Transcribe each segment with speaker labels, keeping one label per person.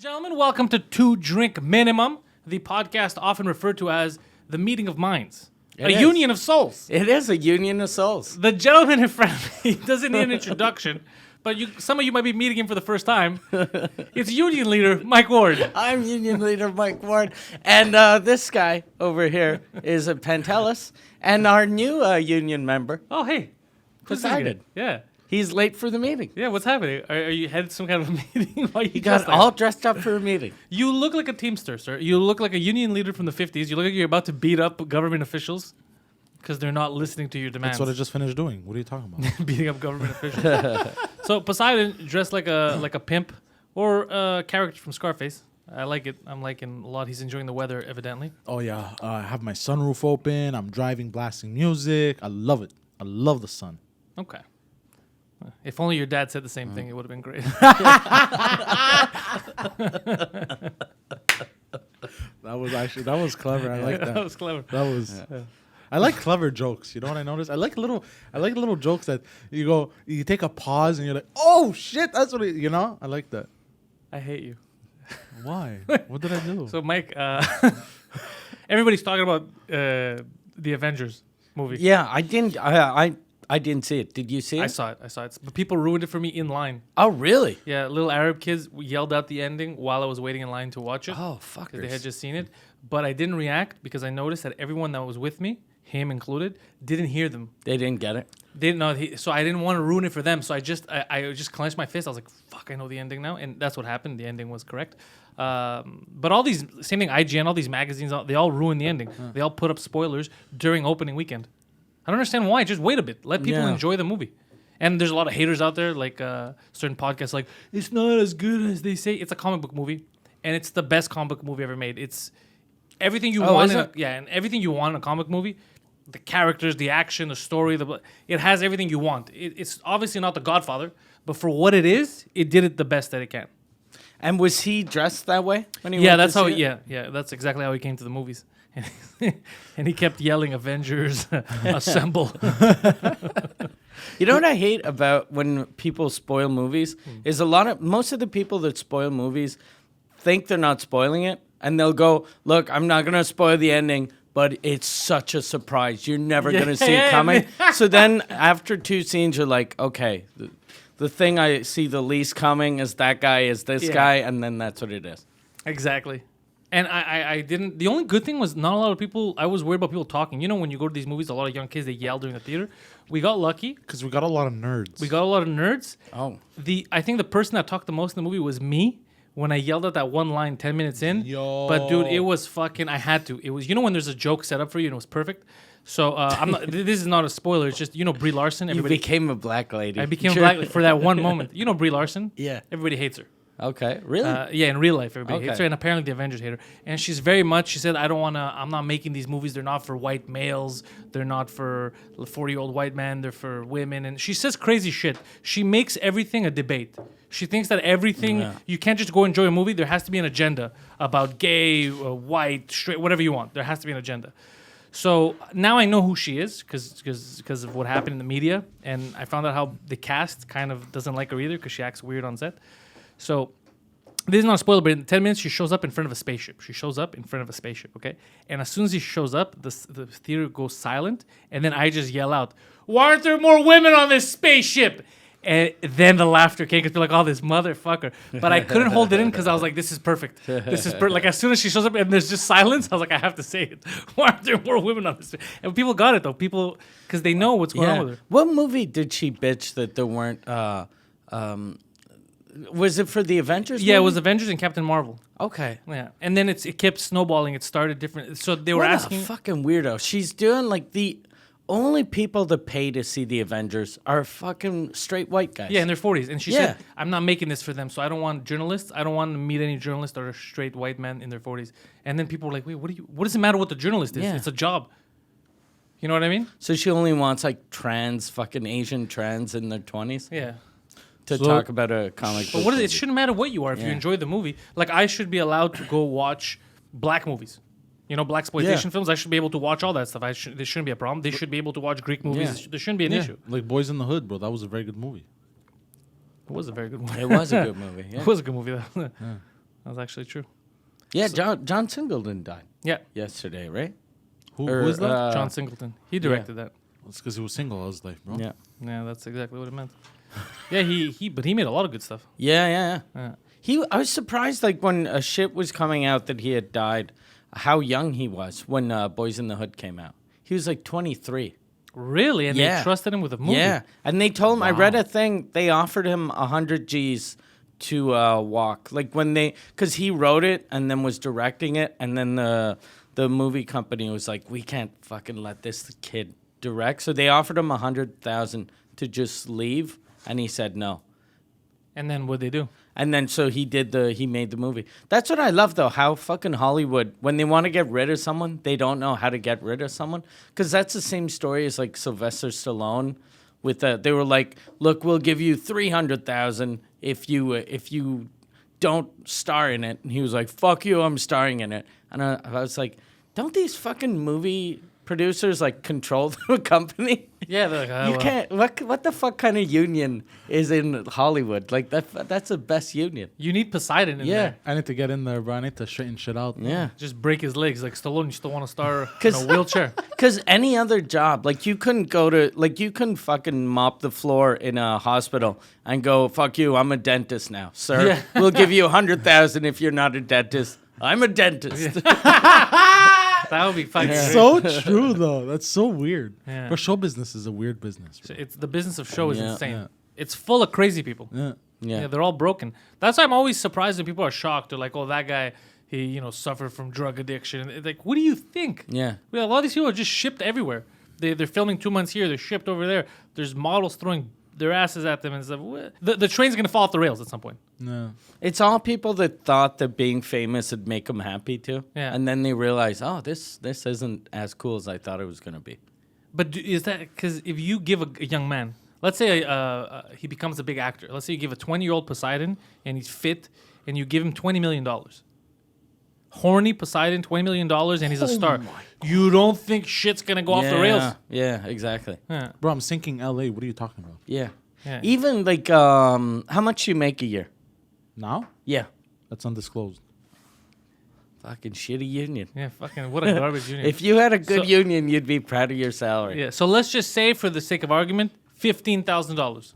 Speaker 1: and gentlemen, welcome to Two Drink Minimum, the podcast often referred to as the meeting of minds. Union of souls.
Speaker 2: It is a union of souls.
Speaker 1: The gentleman in front of me doesn't need an introduction, but some of you might be meeting him for the first time. It's Union Leader Mike Ward.
Speaker 2: I'm Union Leader Mike Ward. And this guy over here is a Pantelis and our new union member.
Speaker 1: Oh, hey.
Speaker 2: Poseidon.
Speaker 1: Yeah.
Speaker 2: He's late for the meeting.
Speaker 1: Yeah, what's happening? Are you headed to some kind of a meeting? Why you
Speaker 2: Got all dressed up for a meeting.
Speaker 1: You look like a Teamster, sir. You look like a union leader from the 50s. You look like you're about to beat up government officials because they're not listening to your demands.
Speaker 3: That's what I just finished doing. What are you talking about?
Speaker 1: Beating up government officials. So Poseidon dressed like a pimp or a character from Scarface. I like it. I'm liking a lot. He's enjoying the weather, evidently.
Speaker 3: Oh, yeah. I have my sunroof open. I'm driving, blasting music. I love it. I love the sun.
Speaker 1: Okay. If only your dad said the same thing, it would have been great.
Speaker 3: That was clever. I like that.
Speaker 1: That was clever.
Speaker 3: That was. Yeah. I like clever jokes. You know what I noticed? I like little jokes that you take a pause and you're like, oh shit, that's what I like that.
Speaker 1: I hate you.
Speaker 3: Why? What did I do?
Speaker 1: So Mike, everybody's talking about the Avengers movie.
Speaker 2: Yeah, I didn't see it. Did you see it?
Speaker 1: I saw it. But people ruined it for me in line.
Speaker 2: Oh, really?
Speaker 1: Yeah, little Arab kids yelled out the ending while I was waiting in line to watch it.
Speaker 2: Oh, fuckers.
Speaker 1: They had just seen it. But I didn't react because I noticed that everyone that was with me, him included, didn't hear them.
Speaker 2: They didn't get it?
Speaker 1: They didn't know. So I didn't want to ruin it for them. So I just clenched my fist. I was like, fuck, I know the ending now. And that's what happened. The ending was correct. But all these, same thing, IGN, all these magazines, they all ruin the ending. They all put up spoilers during opening weekend. I don't understand why. Just wait a bit. Let people enjoy the movie. And there's a lot of haters out there, like certain podcasts, like, it's not as good as they say. It's a comic book movie, and it's the best comic book movie ever made. It's everything you want. And everything you want in a comic movie. The characters, the action, the story, it has everything you want. It's obviously not The Godfather, but for what it is, it did it the best that it can.
Speaker 2: And was he dressed that way when he
Speaker 1: that's how. That's exactly how he came to the movies. And he kept yelling, "Avengers, assemble!"
Speaker 2: You know what I hate about when people spoil movies is most of the people that spoil movies think they're not spoiling it, and they'll go, "Look, I'm not gonna spoil the ending, but it's such a surprise. You're never gonna see it coming." So then after two scenes, you're like, "Okay, the thing I see the least coming is that guy, is this guy," and then that's what it is.
Speaker 1: Exactly. And I didn't. The only good thing was not a lot of people. I was worried about people talking. You know, when you go to these movies, a lot of young kids, they yell during the theater. We got lucky
Speaker 3: because we got a lot of nerds.
Speaker 2: Oh.
Speaker 1: I think the person that talked the most in the movie was me when I yelled at that one line 10 minutes in.
Speaker 3: Yo.
Speaker 1: But dude, it was fucking. I had to. It was. You know when there's a joke set up for you and it was perfect. So I'm not. This is not a spoiler. It's just Brie Larson.
Speaker 2: You became a black lady.
Speaker 1: I became a black lady for that one moment. You know Brie Larson.
Speaker 2: Yeah.
Speaker 1: Everybody hates her.
Speaker 2: Okay, really?
Speaker 1: In real life, everybody hates her, and apparently the Avengers hate her. And she's very much, she said, I'm not making these movies, they're not for white males, they're not for 40-year-old white men, they're for women. And she says crazy shit. She makes everything a debate. She thinks that everything, you can't just go enjoy a movie, there has to be an agenda about gay, white, straight, whatever you want. There has to be an agenda. So now I know who she is because of what happened in the media, and I found out how the cast kind of doesn't like her either because she acts weird on set. So this is not a spoiler, but in 10 minutes, she shows up in front of a spaceship. Okay? And as soon as she shows up, the theater goes silent, and then I just yell out, "Why aren't there more women on this spaceship?" And then the laughter came because they're like, "Oh, this motherfucker." But I couldn't hold it in because I was like, this is perfect. Like, as soon as she shows up and there's just silence, I was like, I have to say it. Why aren't there more women on this? And people got it, though. People, because they know what's going on with her.
Speaker 2: What movie did she bitch that there weren't... was it for the Avengers?
Speaker 1: Yeah, movie? It was Avengers and Captain Marvel.
Speaker 2: Okay.
Speaker 1: Yeah, and then it kept snowballing. It started different. So they were asking...
Speaker 2: What a fucking weirdo. She's doing like the... Only people that pay to see the Avengers are fucking straight white guys.
Speaker 1: Yeah, in their 40s. And she said, I'm not making this for them, so I don't want journalists. I don't want to meet any journalists that are straight white men in their 40s. And then people were like, wait, what does it matter what the journalist is? Yeah. It's a job. You know what I mean?
Speaker 2: So she only wants like fucking Asian trans in their 20s?
Speaker 1: Yeah.
Speaker 2: To talk about a comic book.
Speaker 1: But it shouldn't matter what you are if you enjoy the movie. Like, I should be allowed to go watch black movies. Black exploitation films. I should be able to watch all that stuff. There shouldn't be a problem. They should be able to watch Greek movies. There shouldn't be an issue.
Speaker 3: Like Boys in the Hood, bro. That was a very good movie.
Speaker 1: It was a very good movie.
Speaker 2: It was a good movie. Yeah.
Speaker 1: It was a good movie. That That's actually true.
Speaker 2: Yeah, John Singleton died
Speaker 1: Yeah,
Speaker 2: yesterday, right?
Speaker 3: Who is that?
Speaker 1: John Singleton. He directed that.
Speaker 3: It's because he was single all his life, bro.
Speaker 2: Yeah.
Speaker 1: Yeah, that's exactly what it meant. Yeah, but he made a lot of good stuff.
Speaker 2: Yeah.
Speaker 1: Yeah.
Speaker 2: I was surprised, like, when a shit was coming out that he had died, how young he was when Boys in the Hood came out. He was like 23.
Speaker 1: Really? And
Speaker 2: Yeah.
Speaker 1: they trusted him with a movie?
Speaker 2: Yeah, and they told him. I read a thing. They offered him 100 G's to walk, like when because he wrote it and then was directing it, and then the movie company was like, we can't fucking let this kid direct, so they offered him 100,000 to just leave, and he said no.
Speaker 1: And then what'd they do?
Speaker 2: And then so he made the movie. That's what I love though, how fucking Hollywood, when they want to get rid of someone, they don't know how to get rid of someone. Because that's the same story as like Sylvester Stallone. They were like, look, we'll give you 300,000 if you don't star in it. And he was like, fuck you, I'm starring in it. And I was like, don't these fucking movie producers like control the company?
Speaker 1: Yeah, they're like,
Speaker 2: You can't. What the fuck kind of union is in Hollywood? Like that's the best union.
Speaker 1: You need Poseidon in
Speaker 2: Yeah.
Speaker 1: there.
Speaker 3: I need to get in there, bro. I need to straighten shit out.
Speaker 2: Yeah.
Speaker 1: Just break his legs. Like Stallone, you still want to star in
Speaker 2: 'Cause-
Speaker 1: a wheelchair.
Speaker 2: Because any other job, like you couldn't fucking mop the floor in a hospital and go, fuck you, I'm a dentist now, sir.
Speaker 1: Yeah.
Speaker 2: We'll give you 100,000 if you're not a dentist. I'm a dentist.
Speaker 1: That would be fucking great.
Speaker 3: So true though. That's so weird.
Speaker 1: Yeah.
Speaker 3: But show business is a weird business. Bro.
Speaker 1: It's the business of show is
Speaker 2: Yeah.
Speaker 1: insane.
Speaker 3: Yeah.
Speaker 1: It's full of crazy people.
Speaker 3: Yeah.
Speaker 1: Yeah, they're all broken. That's why I'm always surprised when people are shocked. They're like, "Oh, that guy, he suffered from drug addiction." And it's like, what do you think?
Speaker 2: Yeah.
Speaker 1: A lot of these people are just shipped everywhere. They're filming 2 months here. They're shipped over there. There's models throwing their asses at them and stuff. The train's gonna fall off the rails at some point.
Speaker 3: No.
Speaker 2: It's all people that thought that being famous would make them happy too.
Speaker 1: Yeah.
Speaker 2: And then they realize, oh, this isn't as cool as I thought it was going to be.
Speaker 1: But is that because if you give a young man, let's say he becomes a big actor. Let's say you give a 20-year-old Poseidon and he's fit, and you give him $20 million. Horny Poseidon, $20 million, and he's a star. You don't think shit's gonna go off the rails?
Speaker 2: Yeah, exactly.
Speaker 1: Yeah.
Speaker 3: Bro, I'm sinking LA. What are you talking about?
Speaker 2: Yeah.
Speaker 1: Yeah.
Speaker 2: Even like, how much you make a year?
Speaker 3: Now?
Speaker 2: Yeah.
Speaker 3: That's undisclosed.
Speaker 2: Fucking shitty union.
Speaker 1: Yeah, fucking what a garbage union.
Speaker 2: If you had a good
Speaker 1: So-
Speaker 2: union, you'd be proud of your salary.
Speaker 1: Yeah, so let's just say, for the sake of argument, $15,000.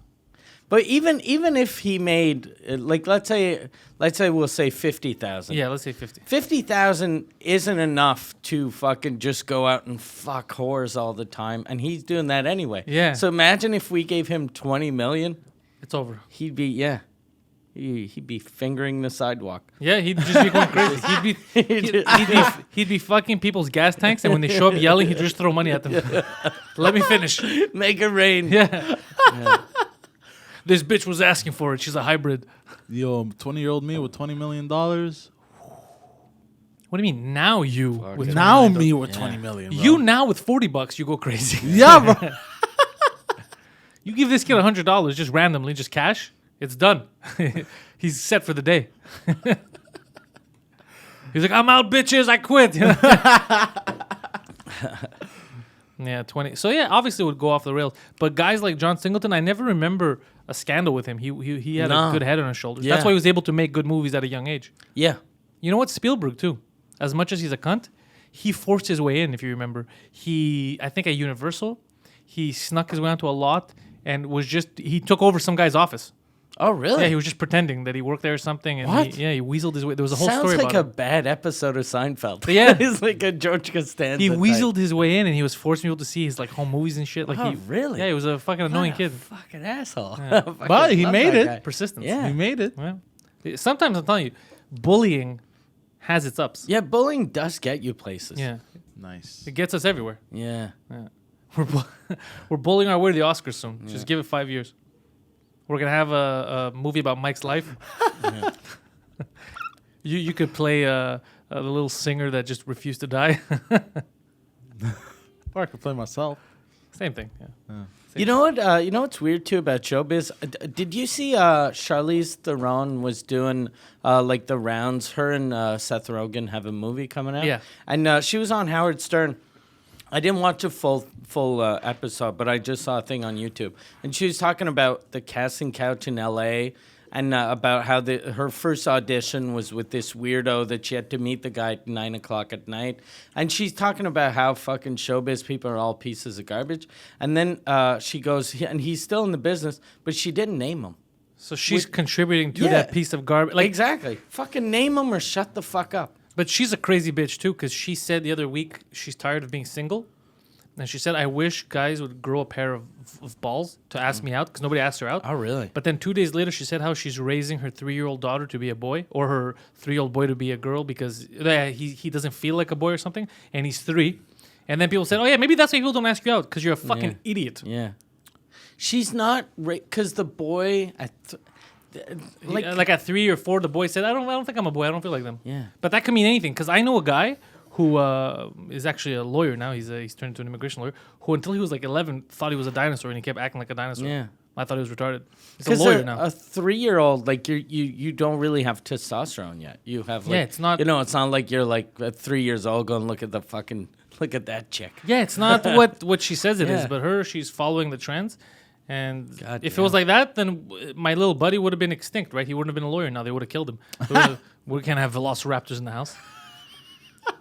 Speaker 2: But even if he made like let's say we'll say 50,000.
Speaker 1: Yeah, let's say 50.
Speaker 2: 50,000 isn't enough to fucking just go out and fuck whores all the time, and he's doing that anyway.
Speaker 1: Yeah.
Speaker 2: So imagine if we gave him 20 million,
Speaker 1: It's over.
Speaker 2: he'd be fingering the sidewalk.
Speaker 1: Yeah, he'd just be going crazy. He'd be fucking people's gas tanks, and when they show up yelling, he'd just throw money at them. Let me finish.
Speaker 2: Make it rain.
Speaker 1: Yeah. This bitch was asking for it. She's a hybrid.
Speaker 3: Yo, 20-year-old me with $20 million.
Speaker 1: What do you mean now you? With
Speaker 3: Now me with 20 million. Bro.
Speaker 1: you now with $40, you go crazy.
Speaker 3: Yeah, bro.
Speaker 1: You give this kid $100 just randomly, just cash. It's done. He's set for the day. He's like, I'm out, bitches. I quit. Yeah, 20. So yeah, obviously it would go off the rails. But guys like John Singleton, I never remember a scandal with him. He had a good head on his shoulders. That's
Speaker 2: Yeah.
Speaker 1: why he was able to make good movies at a young age.
Speaker 2: Yeah.
Speaker 1: You know what? Spielberg too. As much as he's a cunt, he forced his way in. If you remember, I think at Universal, he snuck his way onto a lot and he took over some guy's office.
Speaker 2: Oh, really?
Speaker 1: Yeah, he was just pretending that he worked there or something. And
Speaker 2: What?
Speaker 1: He weaseled his way. There was a whole
Speaker 2: Sounds
Speaker 1: story
Speaker 2: like a
Speaker 1: about it.
Speaker 2: bad episode of Seinfeld.
Speaker 1: Yeah.
Speaker 2: He's like a George Costanza.
Speaker 1: He
Speaker 2: type.
Speaker 1: weaseled his way in, and he was forcing people to see his like home movies and shit. Like
Speaker 2: Oh,
Speaker 1: he
Speaker 2: really?
Speaker 1: Yeah, he was a fucking annoying
Speaker 2: What a
Speaker 1: kid.
Speaker 2: fucking asshole.
Speaker 3: But he made it.
Speaker 2: Guy.
Speaker 1: Persistence.
Speaker 2: Yeah.
Speaker 3: He made it.
Speaker 1: Well, sometimes I'm telling you, bullying has its ups.
Speaker 2: Yeah, bullying does get you places.
Speaker 1: Yeah,
Speaker 3: Nice.
Speaker 1: it gets us everywhere.
Speaker 2: Yeah.
Speaker 1: We're bullying our way to the Oscars soon. Just give it 5 years. We're gonna have a movie about Mike's life. You could play a little singer that just refused to die.
Speaker 3: Or I could play myself.
Speaker 1: Same thing. Yeah.
Speaker 2: You know what? You know what's weird too about showbiz? Did you see Charlize Theron was doing like the rounds? Her and Seth Rogen have a movie coming out.
Speaker 1: Yeah.
Speaker 2: And she was on Howard Stern. I didn't watch a full episode, but I just saw a thing on YouTube, and she was talking about the casting couch in L.A. and about how her first audition was with this weirdo that she had to meet the guy at 9 o'clock at night. And she's talking about how fucking showbiz people are all pieces of garbage. And then she goes, and he's still in the business, but she didn't name him.
Speaker 1: So she's contributing to that piece of garbage. Like,
Speaker 2: exactly. Fucking name him or shut the fuck up.
Speaker 1: But she's a crazy bitch, too, because she said the other week she's tired of being single. And she said, I wish guys would grow a pair of balls to ask me out, because nobody asked her out.
Speaker 2: Oh, really?
Speaker 1: But then 2 days later, she said how she's raising her 3-year-old daughter to be a boy, or her 3-year-old boy to be a girl, because he doesn't feel like a boy or something, and he's 3. And then people said, oh, yeah, maybe that's why people don't ask you out, because you're a fucking idiot.
Speaker 2: Yeah. She's not... Because the boy...
Speaker 1: Like at 3 or 4, the boy said, I don't think I'm a boy. I don't feel like them.
Speaker 2: Yeah.
Speaker 1: But that could mean anything, because I know a guy who is actually a lawyer now. He's turned into an immigration lawyer, who until he was like 11 thought he was a dinosaur, and he kept acting like a dinosaur.
Speaker 2: Yeah.
Speaker 1: I thought he was retarded. He's a lawyer now.
Speaker 2: A 3-year-old, like you don't really have testosterone yet. You have like,
Speaker 1: it's not.
Speaker 2: It's not like you're like at 3 years old going look at that chick.
Speaker 1: Yeah, it's not what she says it is, but she's following the trends. And if it was like that, then my little buddy would have been extinct, right? He wouldn't have been a lawyer now. They would have killed him. We can't have velociraptors in the house.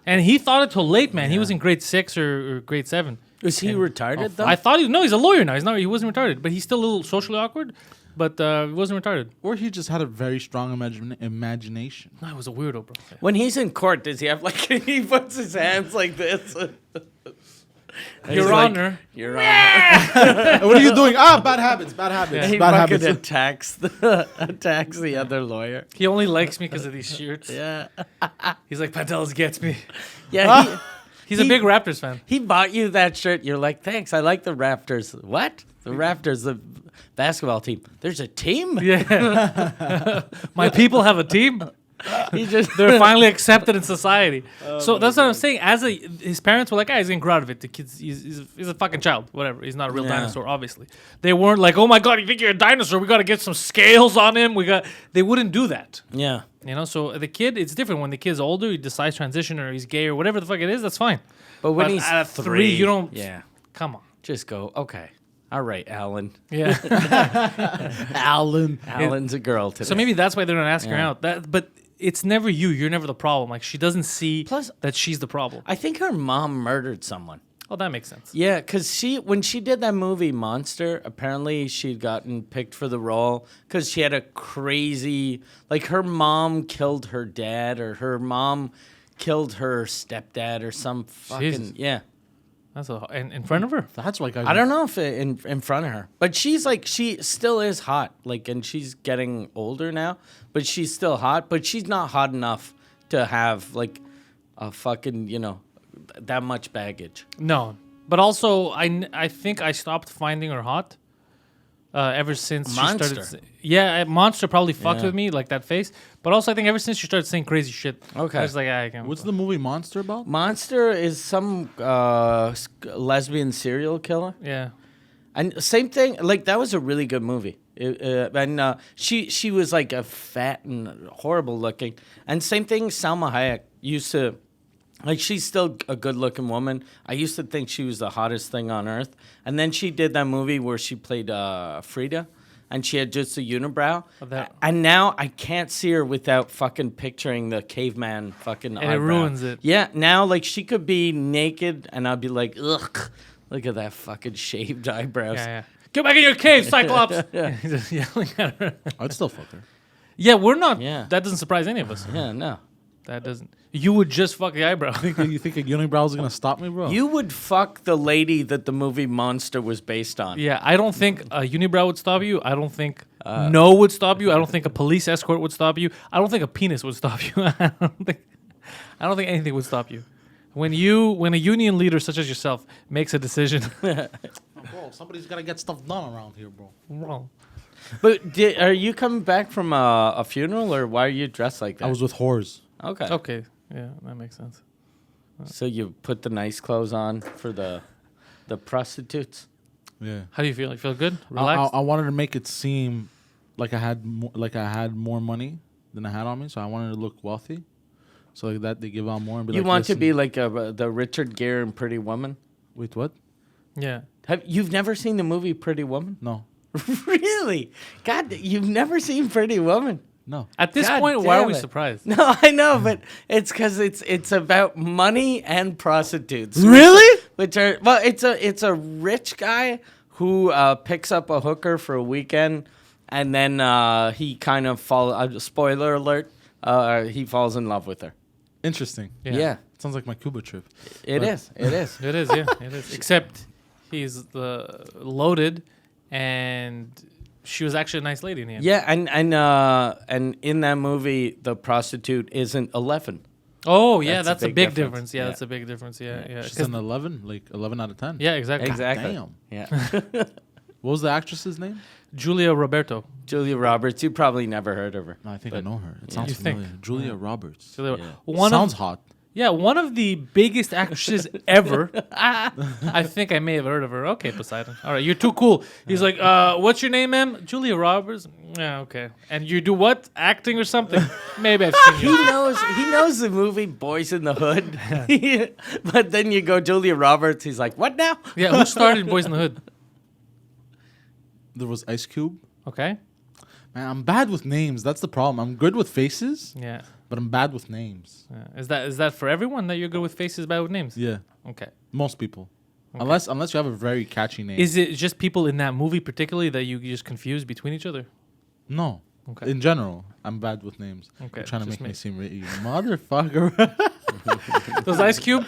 Speaker 1: And he thought it till late, man. Yeah. He was in grade 6 or grade 7.
Speaker 2: Was he retarded though?
Speaker 1: I thought he's a lawyer now. He wasn't retarded, but he's still a little socially awkward. But he wasn't retarded.
Speaker 3: Or he just had a very strong imagination.
Speaker 1: No, he was a weirdo, bro.
Speaker 2: When he's in court, does he have like he puts his hands like this?
Speaker 1: Your Honor.
Speaker 2: Your Honor.
Speaker 3: What are you doing? Bad habits.
Speaker 2: Yeah. He
Speaker 3: bad
Speaker 2: fucking
Speaker 3: habits.
Speaker 2: attacks the other lawyer.
Speaker 1: He only likes me because of these shirts.
Speaker 2: Yeah.
Speaker 1: He's like, Pantelis gets me.
Speaker 2: Yeah.
Speaker 1: He's a big Raptors fan.
Speaker 2: He bought you that shirt. You're like, thanks. I like the Raptors. What? The Raptors, the basketball team. There's a team?
Speaker 1: Yeah. My people have a team. They're finally accepted in society. So that's what I'm saying. His parents were like, he's gonna grow out of it. The kid's he's a fucking child. Whatever. He's not a real dinosaur, obviously. They weren't like, oh my god, you think you're a dinosaur? We gotta get some scales on him. They wouldn't do that.
Speaker 2: Yeah.
Speaker 1: So the kid, it's different. When the kid's older, he decides transition or he's gay or whatever the fuck it is, that's fine.
Speaker 2: But when he's
Speaker 1: at 3, you don't.
Speaker 2: Yeah.
Speaker 1: Come on.
Speaker 2: Just go, okay. All right, Alan.
Speaker 1: Yeah.
Speaker 2: Alan's a girl today.
Speaker 1: So maybe that's why they're not asking her out. But it's never you. You're never the problem. Like, she doesn't see that she's the problem.
Speaker 2: I think her mom murdered someone.
Speaker 1: Oh, that makes sense.
Speaker 2: Yeah, because when she did that movie Monster, apparently she'd gotten picked for the role because she had a crazy... Like, her mom killed her dad, or her mom killed her stepdad, or some fucking...
Speaker 1: Jesus.
Speaker 2: Yeah.
Speaker 1: That's in front of her?
Speaker 3: That's like
Speaker 2: I don't know if in front of her, but she's like, she still is hot, like, and she's getting older now, but she's still hot, but she's not hot enough to have like a fucking that much baggage.
Speaker 1: No, but also I think I stopped finding her hot ever since
Speaker 2: Monster.
Speaker 1: she started. Monster probably fucked with me, like that face. But also I think ever since she started saying crazy shit.
Speaker 2: Okay.
Speaker 1: I was like, I can't.
Speaker 3: What's the movie Monster about?
Speaker 2: Monster is some lesbian serial killer.
Speaker 1: Yeah.
Speaker 2: And same thing, like that was a really good movie. And she was like a fat and horrible looking. And same thing, Salma Hayek used to, like, she's still a good looking woman. I used to think she was the hottest thing on earth. And then she did that movie where she played Frida, and she had just a unibrow. And now I can't see her without fucking picturing the caveman fucking eyebrow.
Speaker 1: It ruins it.
Speaker 2: Yeah, now like she could be naked and I'd be like, ugh, look at that fucking shaved eyebrows.
Speaker 1: Yeah. Get back in your cave, Cyclops! He's just yelling at her.
Speaker 3: I'd still fuck her.
Speaker 1: Yeah, we're not.
Speaker 2: Yeah.
Speaker 1: That doesn't surprise any of us.
Speaker 2: Yeah, no.
Speaker 1: That doesn't. You would just fuck the eyebrow.
Speaker 3: You think a unibrow is gonna stop me, bro?
Speaker 2: You would fuck the lady that the movie Monster was based on.
Speaker 1: Yeah, I don't think a unibrow would stop you. I don't think no would stop you. I don't think a police escort would stop you. I don't think a penis would stop you. I don't think anything would stop you. When a union leader such as yourself makes a decision,
Speaker 3: bro, somebody's gotta get stuff done around here, bro.
Speaker 1: wrong.
Speaker 2: But are you coming back from a funeral, or why are you dressed like that?
Speaker 3: I was with whores.
Speaker 2: Okay.
Speaker 1: Okay, yeah, that makes sense.
Speaker 2: So you put the nice clothes on for the prostitutes?
Speaker 3: Yeah.
Speaker 1: How do you feel? You feel good? Relaxed?
Speaker 3: I wanted to make it seem like I had more money than I had on me, so I wanted to look wealthy. So like that they give out more. And be
Speaker 2: You
Speaker 3: like,
Speaker 2: want to
Speaker 3: listen.
Speaker 2: be like the Richard Gere in Pretty Woman?
Speaker 3: Wait, what?
Speaker 1: Yeah.
Speaker 2: You've never seen the movie Pretty Woman?
Speaker 3: No.
Speaker 2: Really? God, you've never seen Pretty Woman?
Speaker 3: No.
Speaker 1: At this
Speaker 2: God
Speaker 1: point, why are
Speaker 2: damn
Speaker 1: we
Speaker 2: it.
Speaker 1: surprised?
Speaker 2: No, I know, but it's because it's about money and prostitutes.
Speaker 3: Really?
Speaker 2: Which are it's a rich guy who picks up a hooker for a weekend, and then he kind of spoiler alert, he falls in love with her.
Speaker 3: Interesting.
Speaker 2: Yeah.
Speaker 3: Sounds like my Cuba trip.
Speaker 2: It is.
Speaker 1: It is, yeah, it is. Except he's loaded, and she was actually a nice lady in the end.
Speaker 2: Yeah, and in that movie, the prostitute isn't 11.
Speaker 1: Oh, yeah,
Speaker 2: That's
Speaker 1: that's
Speaker 2: a
Speaker 1: a
Speaker 2: big
Speaker 1: big
Speaker 2: difference.
Speaker 1: difference. Yeah,
Speaker 2: Yeah.
Speaker 1: that's a big difference. Yeah.
Speaker 3: She's
Speaker 1: 'Cause-
Speaker 3: an 11, like 11 out of 10.
Speaker 1: yeah, exactly.
Speaker 2: Exactly.
Speaker 3: Damn.
Speaker 2: Yeah.
Speaker 3: What was the actress's name?
Speaker 1: Julia Roberto.
Speaker 2: Julia Roberts. You probably never heard of her.
Speaker 3: No, I think I
Speaker 2: But-
Speaker 3: know her. It
Speaker 2: Yeah.
Speaker 3: sounds
Speaker 1: You think?
Speaker 3: familiar. Julia Roberts.
Speaker 1: Julia,
Speaker 2: Yeah.
Speaker 1: one
Speaker 3: Sounds
Speaker 1: of
Speaker 3: hot.
Speaker 1: one of the biggest actresses ever. I think I may have heard of her. Okay, Poseidon. All right, you're too cool. He's like, what's your name, ma'am? Julia Roberts. Yeah, okay. And you do what? Acting or something? Maybe I've seen
Speaker 2: He
Speaker 1: you.
Speaker 2: knows the movie Boys in the Hood. But then you go Julia Roberts, he's like, what now?
Speaker 1: Yeah, who started Boys in the Hood?
Speaker 3: There was Ice Cube.
Speaker 1: Okay.
Speaker 3: Man, I'm bad with names. That's the problem. I'm good with faces,
Speaker 1: Yeah.
Speaker 3: but I'm bad with names.
Speaker 1: Is that for everyone that you're good with faces, bad with names?
Speaker 3: Yeah,
Speaker 1: Okay.
Speaker 3: most people. Unless you have a very catchy name.
Speaker 1: Is it just people in that movie particularly that you just confuse between each other?
Speaker 3: No.
Speaker 1: Okay.
Speaker 3: In general, I'm bad with names.
Speaker 1: Okay,
Speaker 3: You're trying to
Speaker 1: just
Speaker 3: make me
Speaker 1: me.
Speaker 3: seem you motherfucker.
Speaker 1: There's Ice Cube.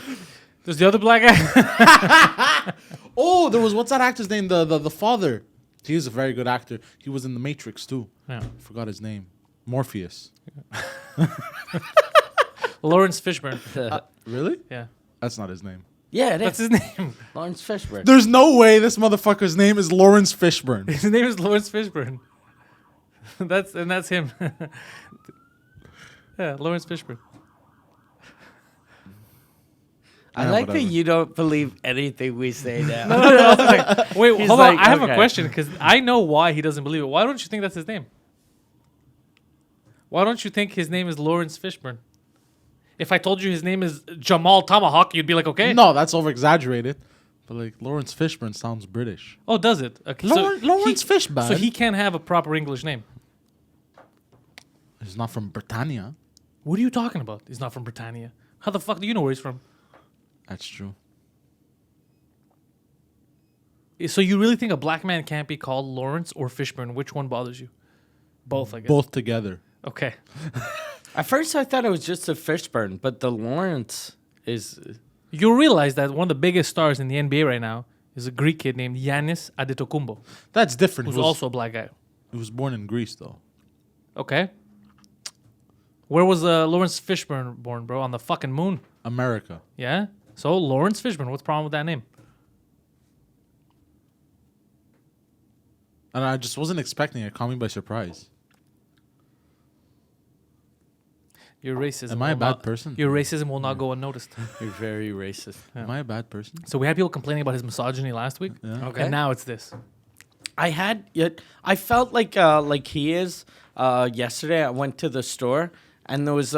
Speaker 1: There's the other black guy.
Speaker 3: Oh, there was what's that actor's name? The father. He's a very good actor. He was in The Matrix too.
Speaker 1: Yeah.
Speaker 3: I forgot his name. Morpheus.
Speaker 1: Lawrence Fishburne.
Speaker 3: Really?
Speaker 1: Yeah.
Speaker 3: That's not his name.
Speaker 2: Yeah, it
Speaker 1: That's
Speaker 2: is.
Speaker 1: his name.
Speaker 2: Lawrence Fishburne.
Speaker 3: There's no way this motherfucker's name is Lawrence Fishburne.
Speaker 1: His name is Lawrence Fishburne. That's him. Yeah, Lawrence Fishburne.
Speaker 2: I
Speaker 3: Yeah,
Speaker 2: like that
Speaker 3: whatever.
Speaker 2: you don't believe anything we say now.
Speaker 1: Wait,
Speaker 2: He's
Speaker 1: hold
Speaker 2: like,
Speaker 1: on. I have
Speaker 2: okay.
Speaker 1: a question because I know why he doesn't believe it. Why don't you think that's his name? Why don't you think his name is Lawrence Fishburne? If I told you his name is Jamal Tomahawk, you'd be like, okay.
Speaker 3: No, that's over exaggerated. But like Lawrence Fishburne sounds British.
Speaker 1: Oh, does it? Okay,
Speaker 3: Lawrence Fishburne.
Speaker 1: So he can't have a proper English name.
Speaker 3: He's not from Britannia.
Speaker 1: What are you talking about? He's not from Britannia. How the fuck do you know where he's from?
Speaker 3: That's true.
Speaker 1: So you really think a black man can't be called Lawrence or Fishburne? Which one bothers you? Both, I guess.
Speaker 3: Both together.
Speaker 1: Okay.
Speaker 2: At first, I thought it was just a Fishburne, but the Lawrence is.
Speaker 1: You'll realize that one of the biggest stars in the NBA right now is a Greek kid named Giannis Antetokounmpo,
Speaker 3: That's different.
Speaker 1: who's
Speaker 3: He was,
Speaker 1: also a black guy.
Speaker 3: he was born in Greece though.
Speaker 1: Okay. Where was Lawrence Fishburne born, bro? On the fucking moon.
Speaker 3: America.
Speaker 1: Yeah? So Lawrence Fishburne, what's the problem with that name?
Speaker 3: And I just wasn't expecting it. Caught me by surprise.
Speaker 1: Your racism.
Speaker 3: Am I a
Speaker 1: will
Speaker 3: bad
Speaker 1: not-
Speaker 3: person?
Speaker 1: Your racism will not go unnoticed.
Speaker 2: You're very racist.
Speaker 3: Am I a bad person?
Speaker 1: So we had people complaining about his misogyny last week,
Speaker 3: Yeah.
Speaker 2: Okay.
Speaker 1: and now it's this.
Speaker 2: I felt like he is. Yesterday, I went to the store, and there was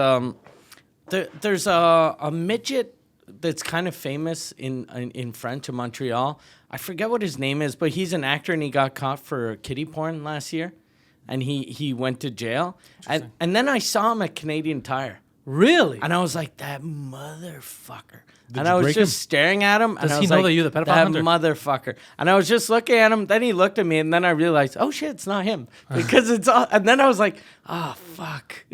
Speaker 2: there's a midget that's kind of famous in French in Montreal. I forget what his name is, but he's an actor, and he got caught for kiddie porn last year, and he went to jail. And then I saw him at Canadian Tire.
Speaker 1: Really?
Speaker 2: And I was like, that motherfucker.
Speaker 3: Did
Speaker 2: And
Speaker 3: you
Speaker 2: I was
Speaker 3: break
Speaker 2: just
Speaker 3: him?
Speaker 2: staring at him.
Speaker 1: Does
Speaker 2: and I
Speaker 1: he
Speaker 2: was
Speaker 1: know
Speaker 2: like,
Speaker 1: that you're the pedophile
Speaker 2: that
Speaker 1: hunter?
Speaker 2: motherfucker. And I was just looking at him. Then he looked at me, and then I realized, oh shit, it's not him because it's all. And then I was like, oh fuck.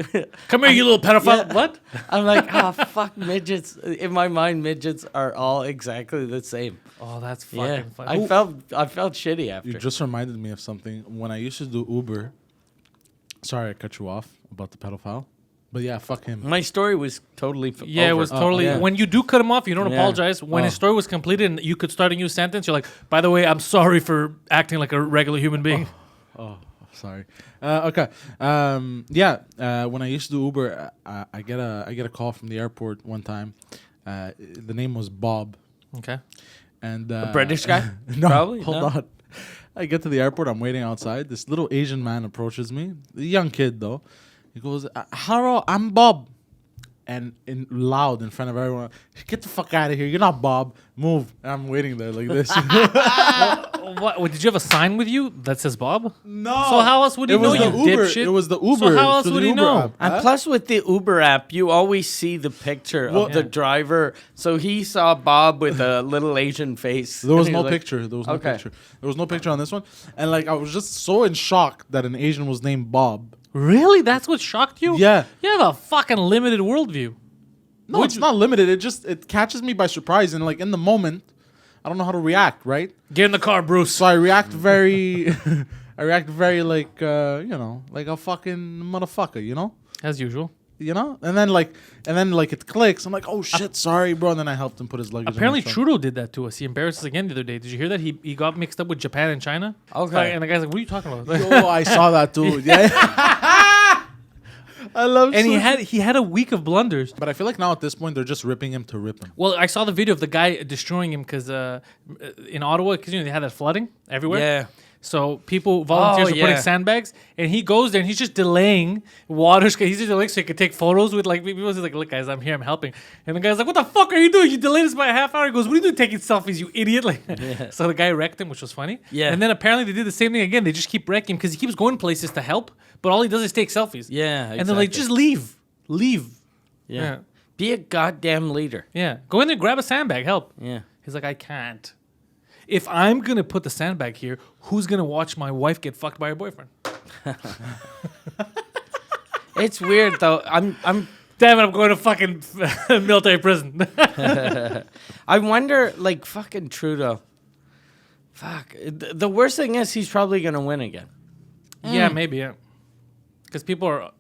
Speaker 1: Come here, you little pedophile.
Speaker 2: Yeah.
Speaker 1: What?
Speaker 2: I'm like, oh fuck, midgets. In my mind, midgets are all exactly the same.
Speaker 1: Oh, that's fucking
Speaker 2: Yeah,
Speaker 1: funny.
Speaker 2: I felt shitty after.
Speaker 3: You just reminded me of something. When I used to do Uber. Sorry, I cut you off about the pedophile. But yeah, fuck him.
Speaker 2: My story was totally.
Speaker 1: Yeah, it
Speaker 2: over.
Speaker 1: was totally.
Speaker 3: yeah.
Speaker 1: When you do cut him off, you don't
Speaker 2: Yeah.
Speaker 1: apologize. When his
Speaker 3: Oh.
Speaker 1: story was completed and you could start a new sentence, you're like, by the way, I'm sorry for acting like a regular human being.
Speaker 3: Oh, sorry. Okay. When I used to do Uber, I get a call from the airport one time. The name was Bob,
Speaker 1: Okay.
Speaker 3: and
Speaker 2: A British guy?
Speaker 3: no,
Speaker 2: Probably,
Speaker 3: hold
Speaker 2: no?
Speaker 3: on. I get to the airport. I'm waiting outside. This little Asian man approaches me. A young kid though. He goes, "Hello, I'm Bob," and loud in front of everyone. Get the fuck out of here! You're not Bob. Move. And I'm waiting there like this.
Speaker 1: what? Did you have a sign with you that says Bob?
Speaker 3: No.
Speaker 1: So how else would he
Speaker 3: It was
Speaker 1: know
Speaker 3: the
Speaker 1: you
Speaker 3: Uber.
Speaker 1: dipshit?
Speaker 3: It was the Uber.
Speaker 1: So how else
Speaker 3: through
Speaker 1: would
Speaker 3: the
Speaker 1: he
Speaker 3: Uber
Speaker 1: know?
Speaker 3: app.
Speaker 2: And plus, with the Uber app, you always see the picture of the
Speaker 1: Yeah.
Speaker 2: driver. So he saw Bob with a little Asian face.
Speaker 3: There was
Speaker 2: And he
Speaker 3: no
Speaker 2: like,
Speaker 3: picture. There was no
Speaker 2: Okay.
Speaker 3: picture. There was no picture on this one. And like, I was just so in shock that an Asian was named Bob.
Speaker 1: Really? That's what shocked you?
Speaker 3: Yeah.
Speaker 1: You have a fucking limited worldview.
Speaker 3: No, it's not limited. It catches me by surprise, and like in the moment, I don't know how to react. Right.
Speaker 1: Get in the car, Bruce.
Speaker 3: So I react very, like like a fucking motherfucker.
Speaker 1: As usual.
Speaker 3: And then it clicks. I'm like, oh shit, sorry, bro. And then I helped him put his luggage.
Speaker 1: Apparently,
Speaker 3: in my trunk.
Speaker 1: Trudeau did that to us. He embarrassed us again the other day. Did you hear that? He got mixed up with Japan and China.
Speaker 2: Okay.
Speaker 1: And the guy's like, "What are you talking about?"
Speaker 3: Oh, I saw that too. Yeah. I love.
Speaker 1: And
Speaker 3: sushi.
Speaker 1: he had a week of blunders.
Speaker 3: But I feel like now at this point they're just ripping him to rip him.
Speaker 1: Well, I saw the video of the guy destroying him because in Ottawa, because they had that flooding everywhere.
Speaker 2: Yeah.
Speaker 1: So volunteers
Speaker 2: Oh,
Speaker 1: were putting
Speaker 2: yeah.
Speaker 1: sandbags, and he goes there and he's just delaying water. He's just delaying so he could take photos with people. He's like, "Look, guys, I'm here, I'm helping." And the guy's like, "What the fuck are you doing? You delayed this by a half hour." He goes, "What are you doing taking selfies, you idiot?" So the guy wrecked him, which was funny.
Speaker 2: Yeah.
Speaker 1: And then apparently they did the same thing again. They just keep wrecking him because he keeps going places to help, but all he does is take selfies.
Speaker 2: Yeah,
Speaker 1: And they're like,
Speaker 2: exactly.
Speaker 1: "Just leave."
Speaker 2: Yeah.
Speaker 1: Yeah.
Speaker 2: Be a goddamn leader.
Speaker 1: Yeah. Go in there, grab a sandbag, help.
Speaker 2: Yeah.
Speaker 1: He's like, "I can't. If I'm going to put the sandbag here, who's going to watch my wife get fucked by her boyfriend?"
Speaker 2: It's weird though. I'm
Speaker 1: Damn it, I'm going to fucking military prison.
Speaker 2: I wonder, like, fucking Trudeau. Fuck. The worst thing is he's probably gonna win again
Speaker 1: Yeah, maybe, yeah. Because people are...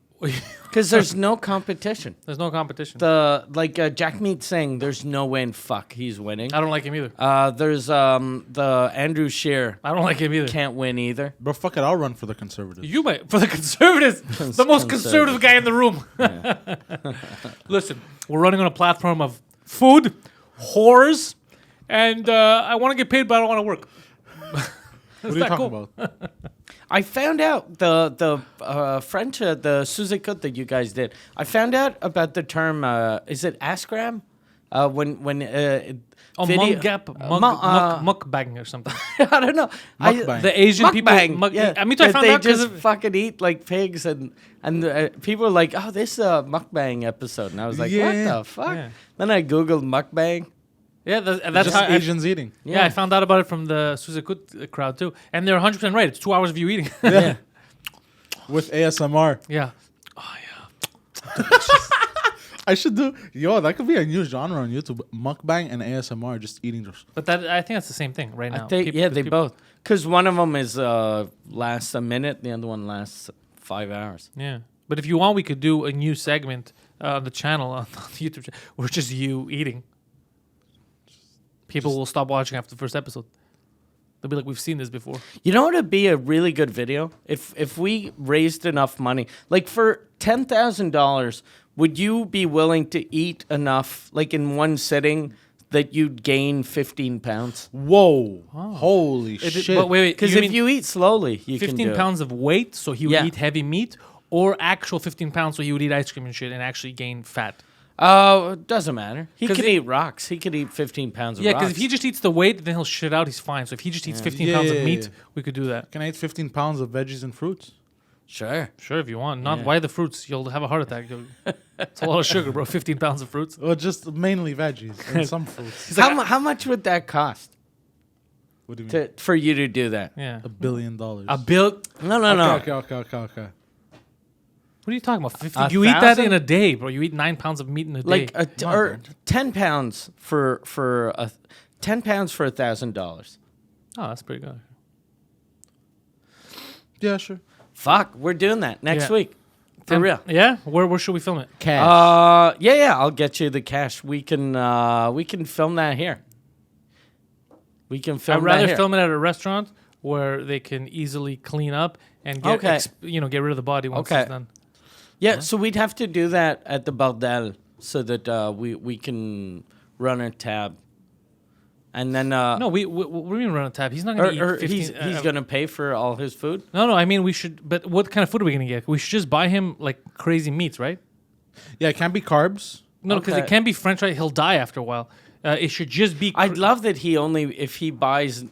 Speaker 2: because there's no competition.
Speaker 1: There's no competition.
Speaker 2: Jack Meat saying there's no way in fuck he's winning.
Speaker 1: I don't like him either.
Speaker 2: There's the Andrew Scheer
Speaker 1: I don't like him either.
Speaker 2: can't win either.
Speaker 3: Bro, fuck it, I'll run for the Conservatives.
Speaker 1: You might... For the Conservatives, the most conservative guy in the room. Listen, we're running on a platform of food, whores, and I want to get paid, but I don't want to work.
Speaker 3: What are you talking about?
Speaker 2: I found out the French the sous-écoute that you guys did. I found out about the term. Is it asgram?
Speaker 1: Mukbang or something.
Speaker 2: I don't know.
Speaker 3: Mukbang.
Speaker 1: The Asian people...
Speaker 2: Mukbang. Yeah.
Speaker 1: I mean, I found
Speaker 2: they
Speaker 1: out because
Speaker 2: just fucking eat like pigs and people are like, oh, this is a mukbang episode, and I was like, what
Speaker 3: Yeah.
Speaker 2: the fuck?
Speaker 1: Yeah.
Speaker 2: Then I googled mukbang.
Speaker 1: Yeah, that's
Speaker 3: Just
Speaker 1: how...
Speaker 3: Asians eating.
Speaker 1: Yeah, I found out about it from the Suzekut crowd too, and they're 100% right. It's 2 hours of you eating.
Speaker 2: Yeah.
Speaker 3: With ASMR.
Speaker 1: Yeah.
Speaker 3: I should do. Yo, that could be a new genre on YouTube. Mukbang and ASMR, just eating.
Speaker 1: But I think that's the same thing right now.
Speaker 2: I think, they both. Because one of them is lasts a minute, the other one lasts 5 hours.
Speaker 1: Yeah. But if you want, we could do a new segment on the channel, on the YouTube channel, where it's just you eating. People will stop watching after the first episode. They'll be like, "We've seen this before."
Speaker 2: You know what would be a really good video? If we raised enough money, like for $10,000, would you be willing to eat enough, like in one sitting, that you'd gain 15 pounds?
Speaker 3: Whoa. Holy shit.
Speaker 1: But wait,
Speaker 2: Because if you eat slowly, you can
Speaker 1: 15
Speaker 2: do it.
Speaker 1: pounds of weight, so he would
Speaker 2: Yeah.
Speaker 1: eat heavy meat, or actual 15 pounds, so he would eat ice cream and shit and actually gain fat.
Speaker 2: It doesn't matter. He
Speaker 1: 'Cause
Speaker 2: can
Speaker 1: it-
Speaker 2: eat rocks. He could eat 15 pounds of
Speaker 1: Yeah,
Speaker 2: rocks.
Speaker 1: because if he just eats the weight, then he'll shit out. He's fine. So if he just eats 15 pounds of meat, we could do that.
Speaker 3: Can I eat 15 pounds of veggies and fruits?
Speaker 2: Sure.
Speaker 1: Sure, if you want. Not
Speaker 2: Yeah.
Speaker 1: why the fruits. You'll have a heart attack. It's a lot of sugar, bro. 15 pounds of fruits.
Speaker 3: Well, just mainly veggies and some fruits.
Speaker 1: He's like,
Speaker 2: How much would that cost
Speaker 3: What do you mean?
Speaker 2: for you to do that?
Speaker 1: yeah.
Speaker 3: $1 billion.
Speaker 1: A bill.
Speaker 2: No, no.
Speaker 3: Okay.
Speaker 1: What are you talking about? 50?
Speaker 2: A
Speaker 1: You eat that
Speaker 2: 1,000?
Speaker 1: in a day, bro. You eat 9 pounds of meat in a day.
Speaker 2: Like or 10 pounds for 10 pounds for $1,000.
Speaker 1: Oh, that's pretty good.
Speaker 3: Yeah, sure.
Speaker 2: Fuck, we're doing that next
Speaker 1: Yeah.
Speaker 2: week. For real.
Speaker 1: Yeah? Where should we film it?
Speaker 3: Cash.
Speaker 2: Yeah, I'll get you the cash. We can film that here. We can film
Speaker 1: I'd rather
Speaker 2: that here.
Speaker 1: film it at a restaurant where they can easily clean up and get
Speaker 2: Okay.
Speaker 1: get rid of the body once
Speaker 2: Okay.
Speaker 1: it's done.
Speaker 2: Yeah, so we'd have to do that at the Bordel so that we can run a tab. And then
Speaker 1: No, we mean run a tab. He's not going to
Speaker 2: or
Speaker 1: eat 15.
Speaker 2: he's going to pay for all his food.
Speaker 1: No, I mean we should. But what kind of food are we going to get? We should just buy him like crazy meats, right?
Speaker 3: Yeah, it can't be carbs.
Speaker 1: No, because
Speaker 2: Okay.
Speaker 1: it can't be French fries. He'll die after a while. It should just be.
Speaker 2: I'd love that he only if he buys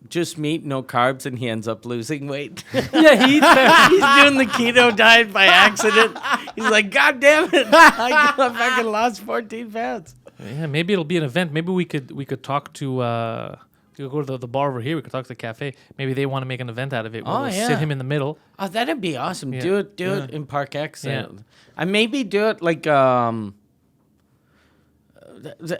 Speaker 2: just meat, no carbs, and he ends up losing weight.
Speaker 1: Yeah, he eats that.
Speaker 2: He's doing the keto diet by accident. He's like, God damn it! I fucking lost 14 pounds.
Speaker 1: Yeah, maybe it'll be an event. Maybe we could talk to. We'll go to the bar over here. We could talk to the cafe. Maybe they want to make an event out of it. We'll sit him in the middle.
Speaker 2: Oh, that'd be awesome.
Speaker 1: Yeah.
Speaker 2: Do it in Park X.
Speaker 1: Yeah.
Speaker 2: And maybe do it like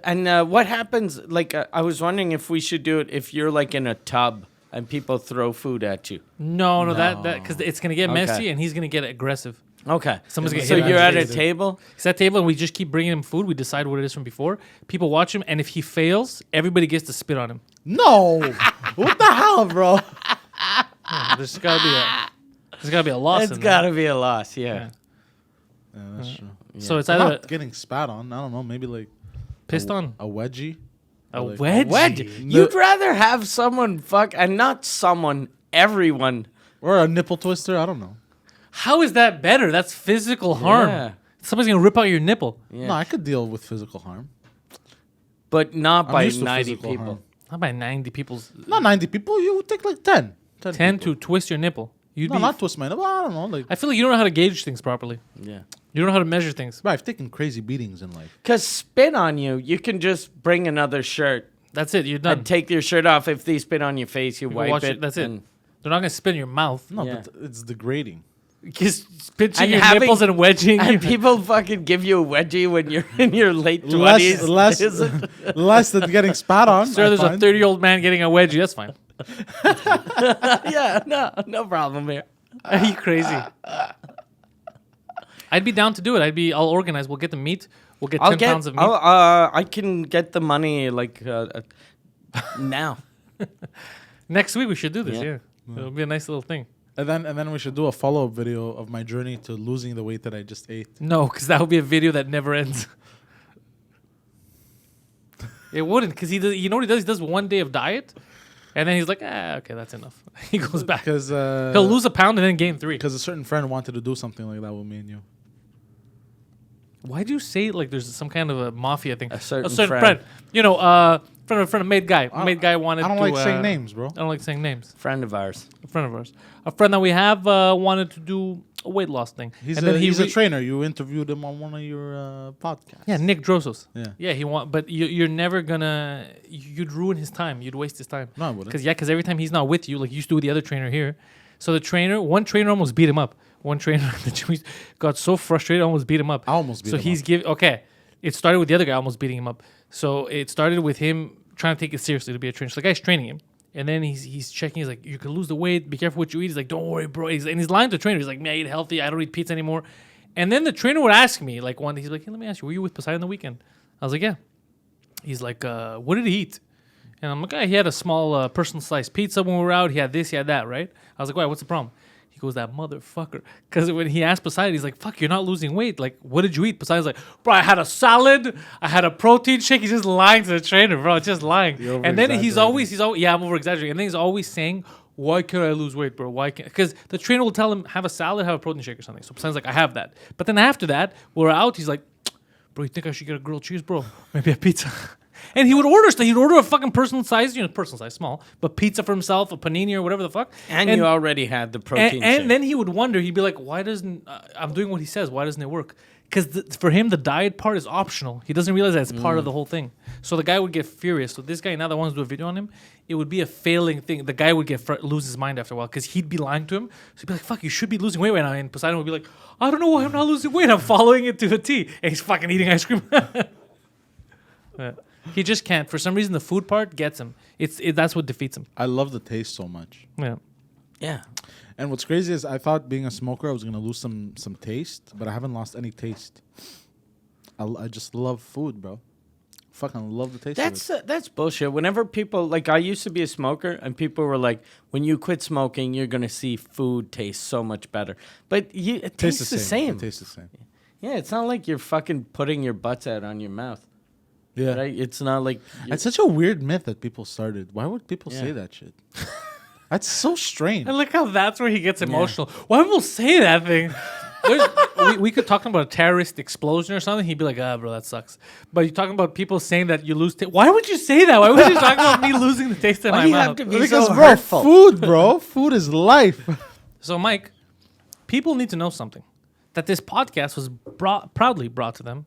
Speaker 2: and what happens? Like I was wondering if we should do it if you're like in a tub and people throw food at you.
Speaker 1: No, that because it's gonna get
Speaker 2: Okay.
Speaker 1: messy and he's gonna get aggressive.
Speaker 2: Okay.
Speaker 1: Someone's gonna
Speaker 2: So
Speaker 1: hit him.
Speaker 2: you're at a
Speaker 3: Aggressive.
Speaker 2: table.
Speaker 1: It's that table and we just keep bringing him food. We decide what it is from before. People watch him, and if he fails, everybody gets to spit on him.
Speaker 3: No. What the hell, bro?
Speaker 1: There's gotta be a loss.
Speaker 2: It's
Speaker 1: in
Speaker 2: got to be a loss. Yeah.
Speaker 3: Yeah, that's true.
Speaker 1: there. So it's
Speaker 3: I'm
Speaker 1: either
Speaker 3: not getting spat on. I don't know. Maybe like
Speaker 1: pissed on.
Speaker 3: a wedgie.
Speaker 1: A
Speaker 3: like-
Speaker 1: wedgie.
Speaker 2: Wedge. You'd rather have someone fuck and not someone. Everyone.
Speaker 3: Or a nipple twister. I don't know.
Speaker 1: How is that better? That's physical harm.
Speaker 2: Yeah.
Speaker 1: Somebody's gonna rip out your nipple.
Speaker 2: Yeah.
Speaker 3: No, I could deal with physical harm.
Speaker 2: But not
Speaker 3: I'm
Speaker 2: by
Speaker 3: used to
Speaker 2: 90
Speaker 3: physical
Speaker 2: people.
Speaker 3: harm.
Speaker 1: Not by 90 people's.
Speaker 3: Not 90 people. You would take like 10.
Speaker 1: 10
Speaker 3: people.
Speaker 1: to twist your nipple. You'd
Speaker 3: No,
Speaker 1: be.
Speaker 3: not twist my nipple. I don't know. Like,
Speaker 1: I feel like you don't know how to gauge things properly.
Speaker 2: Yeah.
Speaker 1: You don't know how to measure things.
Speaker 3: but I've taken crazy beatings in life.
Speaker 2: Because spit on you, you can just bring another shirt
Speaker 1: That's it. You're done.
Speaker 2: and take your shirt off. If they spit on your face, you wipe
Speaker 1: watch
Speaker 2: it.
Speaker 1: it. That's it.
Speaker 2: and-
Speaker 1: They're not gonna spit in your mouth.
Speaker 3: No,
Speaker 2: Yeah.
Speaker 3: but it's degrading.
Speaker 1: Just pinching
Speaker 2: And
Speaker 1: your
Speaker 2: having-
Speaker 1: nipples and wedging.
Speaker 2: And people fucking give you a wedgie when you're in your late 20s.
Speaker 3: Less than getting spat on.
Speaker 1: Sir,
Speaker 3: I
Speaker 1: there's a
Speaker 3: find.
Speaker 1: 30-year-old man getting a wedgie. That's fine.
Speaker 2: Yeah, no problem here.
Speaker 1: Are you crazy? I'd be down to do it. I'll organize. We'll get the meat. We'll get 10 pounds of meat.
Speaker 2: I can get the money like now.
Speaker 1: Next week we should do this.
Speaker 2: Yeah.
Speaker 1: Yeah. It'll be a nice little thing.
Speaker 3: And then we should do a follow-up video of my journey to losing the weight that I just ate.
Speaker 1: No, because that would be a video that never ends. It wouldn't, because you know what he does? He does 1 day of diet, and then he's like, okay, that's enough. He goes back.
Speaker 3: Because
Speaker 1: He'll lose a pound and then gain 3.
Speaker 3: Because a certain friend wanted to do something like that with me and you.
Speaker 1: Why do you say it like there's some kind of a mafia thing?
Speaker 2: A certain
Speaker 1: friend.
Speaker 2: friend.
Speaker 1: You know, friend of made guy. Made guy wanted
Speaker 3: I don't
Speaker 1: to...
Speaker 3: like saying names, bro.
Speaker 1: I don't like saying names.
Speaker 2: Friend of ours.
Speaker 1: A friend of ours. A friend that we have wanted to do a weight loss thing.
Speaker 3: He's
Speaker 1: and then
Speaker 3: he's a trainer. You interviewed him on one of your podcasts.
Speaker 1: Yeah, Nick Drosos.
Speaker 3: Yeah.
Speaker 1: Yeah, but you're never gonna. You'd ruin his time. You'd waste his time.
Speaker 3: No, I wouldn't.
Speaker 1: Because every time he's not with you, like you used to with the other trainer here. So one trainer almost beat him up. One trainer at the gym got so frustrated, almost beat him up.
Speaker 3: I almost beat
Speaker 1: so
Speaker 3: him
Speaker 1: he's
Speaker 3: up.
Speaker 1: okay. It started with the other guy almost beating him up. So it started with him trying to take it seriously to be a trainer. So the guy's training him. And then he's checking. He's like, you can lose the weight. Be careful what you eat. He's like, don't worry, bro. And he's lying to the trainer. He's like, man, I eat healthy. I don't eat pizza anymore. And then the trainer would ask me, like, he's like, hey, let me ask you, were you with Poseidon the weekend? I was like, yeah. He's like, what did he eat? And I'm like, he had a small personal sliced pizza when we were out. He had this, he had that, right? I was like, why? What's the problem? He goes, that motherfucker. Because when he asked Poseidon, he's like, fuck, you're not losing weight. Like, what did you eat? Poseidon's like, bro, I had a salad. I had a protein shake. He's just lying to the trainer, bro. Just lying. And then he's always, yeah, I'm over exaggerating. And then he's always saying, why can't I lose weight, bro? Why can't? Because the trainer will tell him, have a salad, have a protein shake or something. So Poseidon's like, I have that. But then after that, we're out. He's like, bro, you think I should get a grilled cheese, bro? Maybe a pizza. And he would order stuff. He'd order a fucking personal size, small, but pizza for himself, a panini or whatever the fuck.
Speaker 2: And you already had the protein shake.
Speaker 1: And then he would wonder, he'd be like, why doesn't, I'm doing what he says, why doesn't it work? Because for him, the diet part is optional. He doesn't realize that it's part of the whole thing. So the guy would get furious. So this guy, now that wants to do a video on him, it would be a failing thing. The guy would lose his mind after a while because he'd be lying to him. So he'd be like, fuck, you should be losing weight right now. And Poseidon would be like, I don't know why I'm not losing weight. I'm following it to a T. And he's fucking eating ice cream. Yeah. He just can't. For some reason, the food part gets him. That's what defeats him.
Speaker 3: I love the taste so much.
Speaker 1: Yeah.
Speaker 2: Yeah.
Speaker 3: And what's crazy is I thought being a smoker I was gonna lose some taste, but I haven't lost any taste. I just love food, bro. Fucking love the taste of it.
Speaker 2: That's bullshit. Whenever people, like, I used to be a smoker, and people were like, when you quit smoking, you're gonna see food taste so much better. But it tastes the same.
Speaker 3: It tastes the same.
Speaker 2: Yeah, it's not like you're fucking putting your butts out on your mouth.
Speaker 3: Yeah.
Speaker 2: Right? It's not like...
Speaker 3: It's such a weird myth that people started. Why would people
Speaker 2: Yeah.
Speaker 3: say that shit? That's so strange.
Speaker 1: And look how that's where he gets emotional. Why people say that thing? we could talk about a terrorist explosion or something. He'd be like, bro, that sucks. But you're talking about people saying that you lose taste. Why would you say that? Why would you talk about me losing the taste in
Speaker 2: Why
Speaker 1: my
Speaker 2: do you
Speaker 1: mouth?
Speaker 2: have to be
Speaker 3: Because,
Speaker 2: so
Speaker 3: bro,
Speaker 2: hurtful?
Speaker 3: food, bro. Food is life.
Speaker 1: So, Mike, people need to know something. That this podcast was proudly brought to them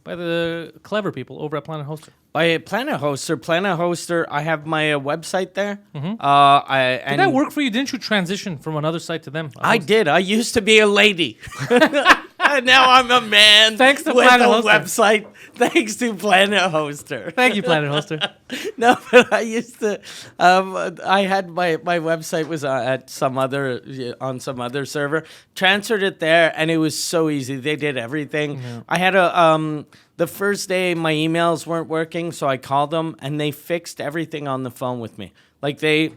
Speaker 1: by the clever people over at Planet Hoster.
Speaker 2: By Planet Hoster, I have my website there.
Speaker 1: Mm-hmm.
Speaker 2: Did
Speaker 1: Did that work for you? Didn't you transition from another site to them?
Speaker 2: I did. I used to be a lady. And now I'm a man.
Speaker 1: Thanks to
Speaker 2: with
Speaker 1: Planet
Speaker 2: a
Speaker 1: Hoster.
Speaker 2: website. Thanks to Planet Hoster.
Speaker 1: Thank you, Planet Hoster.
Speaker 2: No, but I used to. I had my website was at on some other server. Transferred it there, and it was so easy. They did everything.
Speaker 1: Yeah.
Speaker 2: I had the first day my emails weren't working, so I called them, and they fixed everything on the phone with me. Like they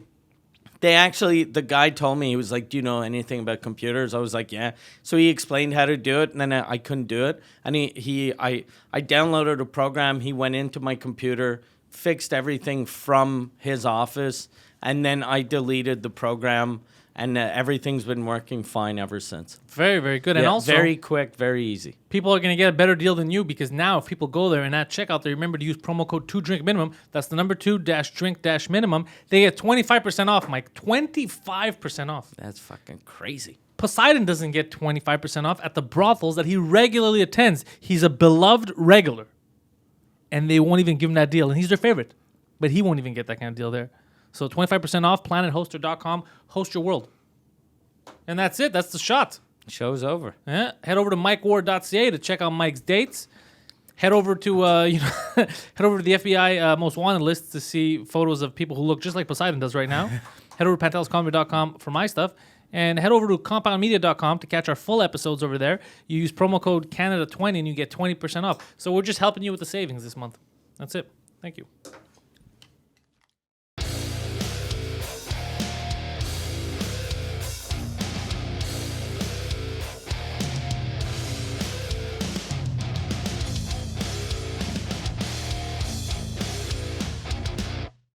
Speaker 2: actually, the guy told me, he was like, do you know anything about computers? I was like, yeah. So he explained how to do it, and then I couldn't do it. And I downloaded a program. He went into my computer, fixed everything from his office, and then I deleted the program, and everything's been working fine ever since.
Speaker 1: Very, very good. And
Speaker 2: Yeah,
Speaker 1: also,
Speaker 2: very quick, very easy.
Speaker 1: people are going to get a better deal than you because now if people go there and at checkout, they remember to use promo code 2DRINKMINIMUM. That's the number 2-drink-minimum. They get 25% off, Mike. 25% off.
Speaker 2: That's fucking crazy.
Speaker 1: Poseidon doesn't get 25% off at the brothels that he regularly attends. He's a beloved regular. And they won't even give him that deal. And he's their favorite. But he won't even get that kind of deal there. So 25% off, planethoster.com. Host your world. And that's it. That's the shot.
Speaker 2: Show's over.
Speaker 1: Yeah. Head over to mikeward.ca to check out Mike's dates. Head over to head over to the FBI most wanted list to see photos of people who look just like Poseidon does right now. Head over to panteliscomedy.com for my stuff. And head over to compoundmedia.com to catch our full episodes over there. You use promo code Canada20 and you get 20% off. So we're just helping you with the savings this month. That's it. Thank you.